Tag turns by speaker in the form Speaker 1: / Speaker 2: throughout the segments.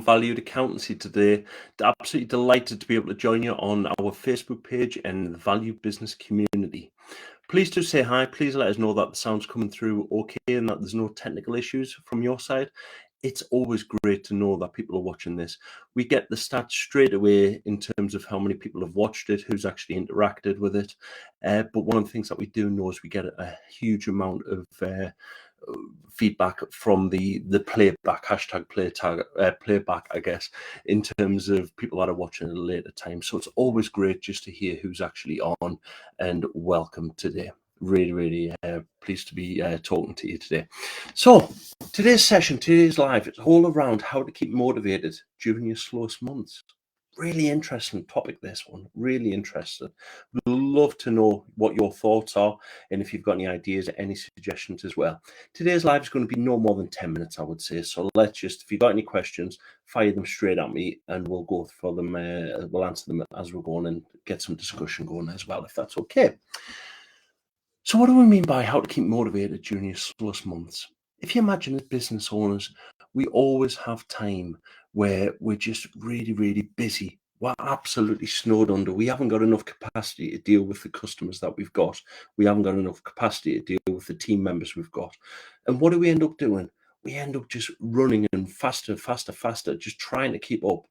Speaker 1: Valued Accountancy today. Absolutely delighted to be able to join you on our Facebook page and the Value Business community. Please do say hi. Please let us know that the sound's coming through okay and that there's no technical issues from your side. It's always great to know that people are watching this. We get the stats straight away in terms of how many people have watched it, who's actually interacted with it. But one of the things that we do know is we get a huge amount of feedback from the playback, playback, I guess, in terms of people that are watching at a later time. So it's always great just to hear who's actually on, and welcome today. Really pleased to be talking to you today. So today's session, today's live, it's all around how to keep motivated during your slowest months. Really interesting topic, this one. Really interesting. We'd love to know what your thoughts are, and if you've got any ideas, any suggestions as well. Today's live is going to be no more than 10 minutes, I would say. So let's just, if you've got any questions, fire them straight at me, and we'll go for them. We'll answer them as we're going and get some discussion going as well, if that's okay. So what do we mean by how to keep motivated during your slowest months? If you imagine as business owners, we always have time where we're just really busy. We're absolutely snowed under. We haven't got enough capacity to deal with the customers that we've got. We haven't got enough capacity to deal with the team members we've got. And what do we end up doing? We end up just running and faster, just trying to keep up.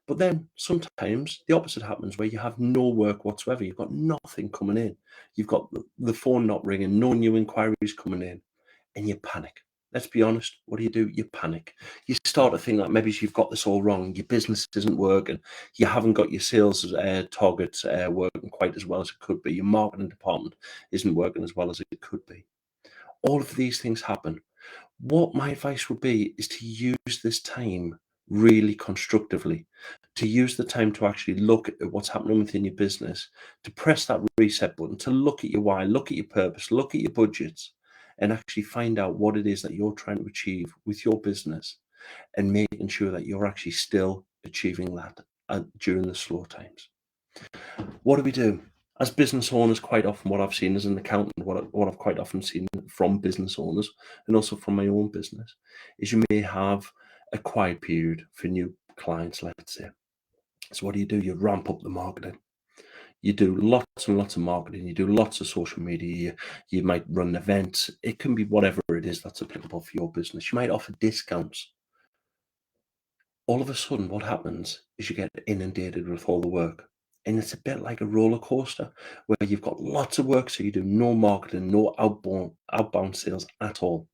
Speaker 1: But then sometimes the opposite happens, where you have no work whatsoever. You've got nothing coming in. You've got the phone not ringing, no new inquiries coming in, and you panic. Let's be honest. What do? You panic. You start to think that maybe you've got this all wrong. Your business isn't working. You haven't got your sales targets working quite as well as it could be. Your marketing department isn't working as well as it could be. All of these things happen. What my advice would be is to use this time really constructively, to use the time to actually look at what's happening within your business, to press that reset button, to look at your why, look at your purpose, look at your budgets, and actually find out what it is that you're trying to achieve with your business, and making sure that you're actually still achieving that during the slow times. What do? As business owners, quite often what I've seen as an accountant, what I've quite often seen from business owners and also from my own business, is you may have a quiet period for new clients, let's say. So what do? You ramp up the marketing. You do lots and lots of marketing. You do lots of social media. You might run events. It can be whatever it is that's applicable for your business. You might offer discounts. All of a sudden, what happens is you get inundated with all the work. And it's a bit like a roller coaster, where you've got lots of work, so you do no marketing, no outbound sales at all.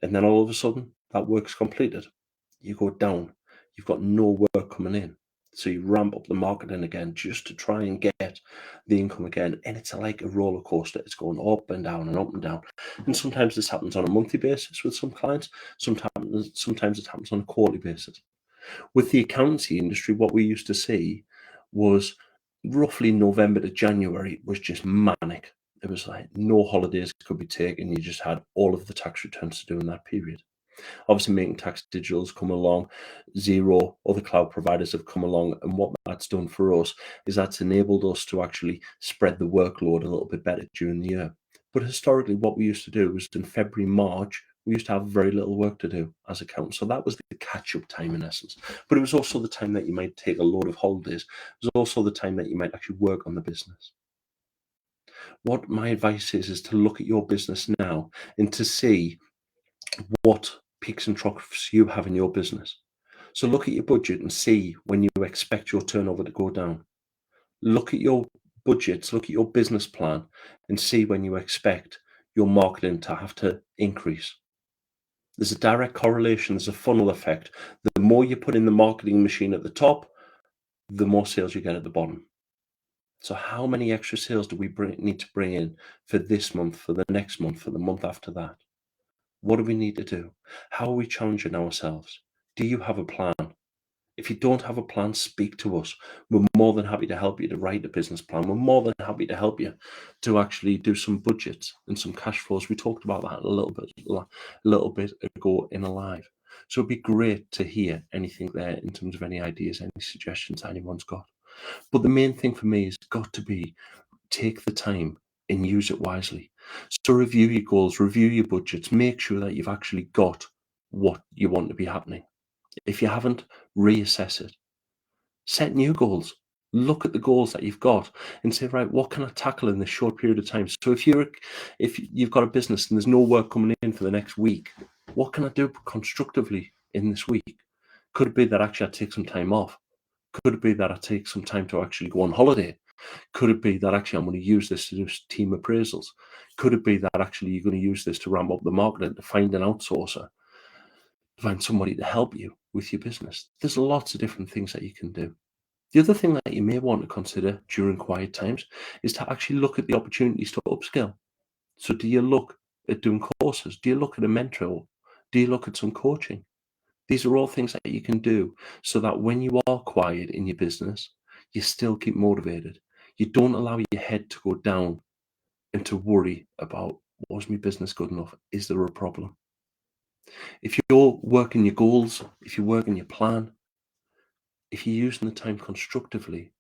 Speaker 1: And then all of a sudden, that work's completed. You go down. You've got no work coming in. So you ramp up the marketing again just to try and get the income again. And it's like a roller coaster. It's going up and down and up and down. And sometimes this happens on a monthly basis with some clients. Sometimes it happens on a quarterly basis. With the accountancy industry, what we used to see was roughly November to January was just manic. It was like no holidays could be taken. You just had all of the tax returns to do in that period. Obviously, Making Tax Digital has come along, Xero, other cloud providers have come along, and what that's done for us is that's enabled us to actually spread the workload a little bit better during the year. But historically, what we used to do was in February, March, we used to have very little work to do as accountants. So that was the catch-up time in essence. But it was also the time that you might take a load of holidays. It was also the time that you might actually work on the business. What my advice is to look at your business now and to see what peaks and troughs you have in your business. So look at your budget and see when you expect your turnover to go down. Look at your budgets, look at your business plan, and see when you expect your marketing to have to increase. There's a direct correlation, there's a funnel effect. The more you put in the marketing machine at the top, the more sales you get at the bottom. So how many extra sales do we need to bring in for this month, for the next month, for the month after that? What do we need to do? How are we challenging ourselves? Do you have a plan? If you don't have a plan, speak to us. We're more than happy to help you to write a business plan. We're more than happy to help you to actually do some budgets and some cash flows. We talked about that a little bit ago in a live. So it'd be great to hear anything there in terms of any ideas, any suggestions anyone's got. But the main thing for me has got to be take the time and use it wisely. So review your goals, review your budgets, make sure that you've actually got what you want to be happening. If you haven't, reassess it. Set new goals. Look at the goals that you've got and say, right, what can I tackle in this short period of time? So if you've got a business and there's no work coming in for the next week, what can I do constructively in this week? Could it be that actually I take some time off? Could it be that I take some time to actually go on holiday? Could it be that actually I'm going to use this to do team appraisals? Could it be that actually you're going to use this to ramp up the marketing, to find an outsourcer, to find somebody to help you with your business? There's lots of different things that you can do. The other thing that you may want to consider during quiet times is to actually look at the opportunities to upskill. So do you look at doing courses? Do you look at a mentor? Do you look at some coaching? These are all things that you can do so that when you are quiet in your business, you still keep motivated. You don't allow your head to go down and to worry about, was my business good enough? Is there a problem? If you're working your goals, if you're working your plan, if you're using the time constructively,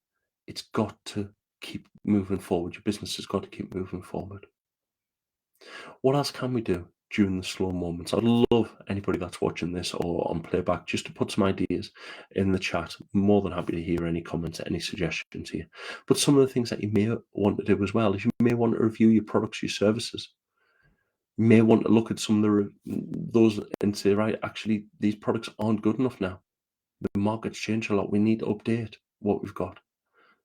Speaker 1: it's got to keep moving forward. Your business has got to keep moving forward. What else can we do during the slow moments? I'd love anybody that's watching this or on playback just to put some ideas in the chat. More than happy to hear any comments, any suggestions here. But some of the things that you may want to do as well is you may want to review your products, your services. You may want to look at some of those and say, right, actually, these products aren't good enough now. The market's changed a lot. We need to update what we've got.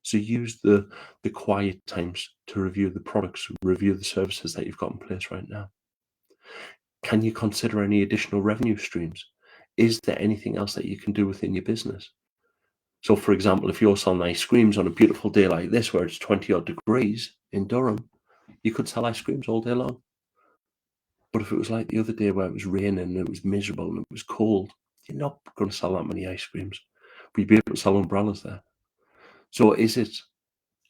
Speaker 1: So use the quiet times to review the products, review the services that you've got in place right now. Can you consider any additional revenue streams? Is there anything else that you can do within your business? So, for example, if you're selling ice creams on a beautiful day like this, where it's 20 odd degrees in Durham, you could sell ice creams all day long. But if it was like the other day where it was raining and it was miserable and it was cold, you're not going to sell that many ice creams. But you'd be able to sell umbrellas there. So is it,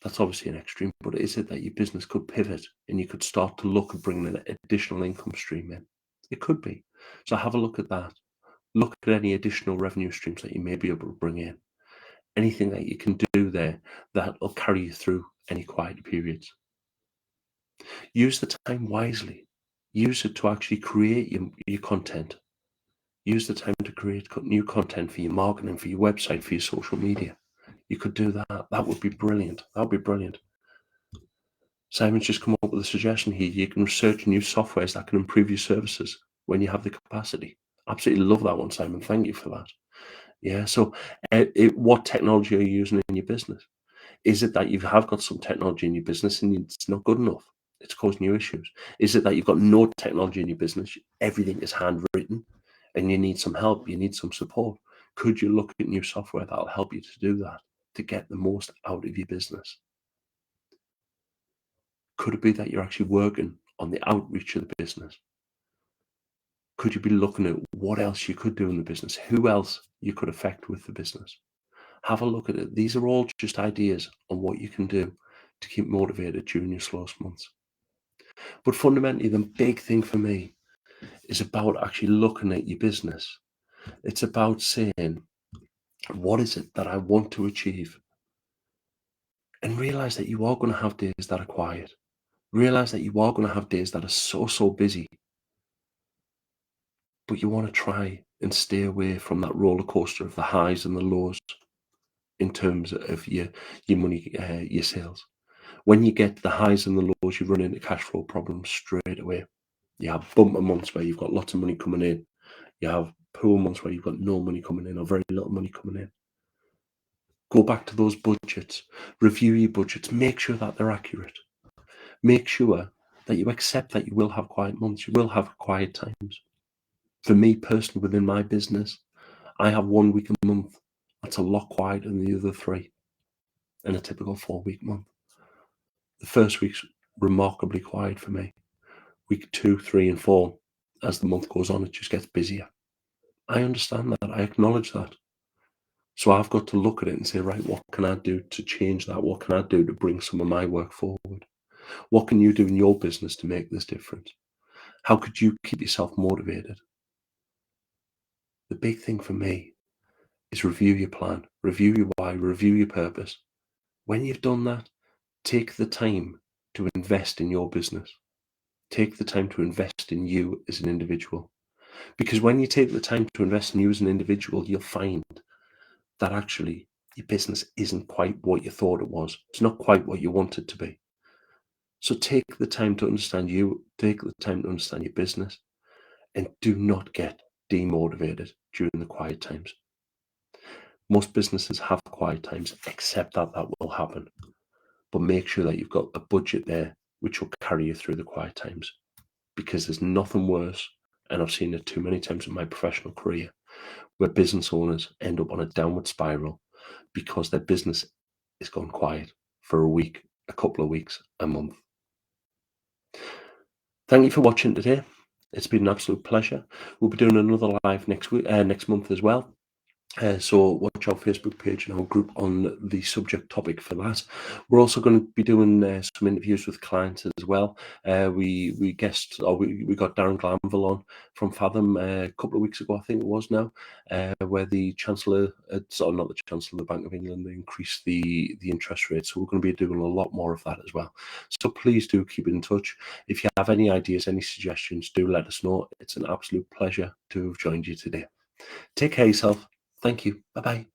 Speaker 1: that's obviously an extreme, but is it that your business could pivot and you could start to look at bringing an additional income stream in? It could be. So have a look at that. Look at any additional revenue streams that you may be able to bring in. Anything that you can do there that will carry you through any quiet periods. Use the time wisely. Use it to actually create your content. Use the time to create new content for your marketing, for your website, for your social media. You could do that. That would be brilliant. That would be brilliant. Simon's just come up with a suggestion here. You can research new softwares that can improve your services when you have the capacity. Absolutely love that one, Simon. Thank you for that. Yeah. So, what technology are you using in your business? Is it that you have got some technology in your business and it's not good enough? It's causing you issues. Is it that you've got no technology in your business? Everything is handwritten, and you need some help. You need some support. Could you look at new software that'll help you to do that, to get the most out of your business? Could it be that you're actually working on the outreach of the business? Could you be looking at what else you could do in the business? Who else you could affect with the business? Have a look at it. These are all just ideas on what you can do to keep motivated during your slowest months. But fundamentally, the big thing for me is about actually looking at your business. It's about saying, what is it that I want to achieve? And realize that you are going to have days that are quiet. Realize that you are going to have days that are so busy. But you want to try and stay away from that roller coaster of the highs and the lows in terms of your money, your sales. When you get the highs and the lows, you run into cash flow problems straight away. You have bumper months where you've got lots of money coming in. You have poor months where you've got no money coming in or very little money coming in. Go back to those budgets. Review your budgets. Make sure that they're accurate. Make sure that you accept that you will have quiet months. You will have quiet times. For me personally, within my business, I have 1 week a month that's a lot quieter than the other 3 in a typical 4-week month. The first week's remarkably quiet for me. Week 2, 3, and 4, as the month goes on, it just gets busier. I understand that. I acknowledge that. So I've got to look at it and say, right, what can I do to change that? What can I do to bring some of my work forward? What can you do in your business to make this difference? How could you keep yourself motivated? The big thing for me is review your plan, review your why, review your purpose. When you've done that, take the time to invest in your business. Take the time to invest in you as an individual. Because when you take the time to invest in you as an individual, you'll find that actually your business isn't quite what you thought it was. It's not quite what you want it to be. So take the time to understand you, take the time to understand your business, and do not get demotivated during the quiet times. Most businesses have quiet times, accept that that will happen, but make sure that you've got a budget there which will carry you through the quiet times, because there's nothing worse, and I've seen it too many times in my professional career, where business owners end up on a downward spiral because their business is gone quiet for a week, a couple of weeks, a month. Thank you for watching today. It's been an absolute pleasure. We'll be doing another live next week, next month as well. So watch our Facebook page and our group on the subject topic for that. We're also going to be doing some interviews with clients as well. We got Darren Glanville on from Fathom a couple of weeks ago, I think it was now, where the Chancellor, not the Chancellor of the Bank of England, increased the interest rate. So we're going to be doing a lot more of that as well. So please do keep in touch. If you have any ideas, any suggestions, do let us know. It's an absolute pleasure to have joined you today. Take care of yourself. Thank you. Bye-bye.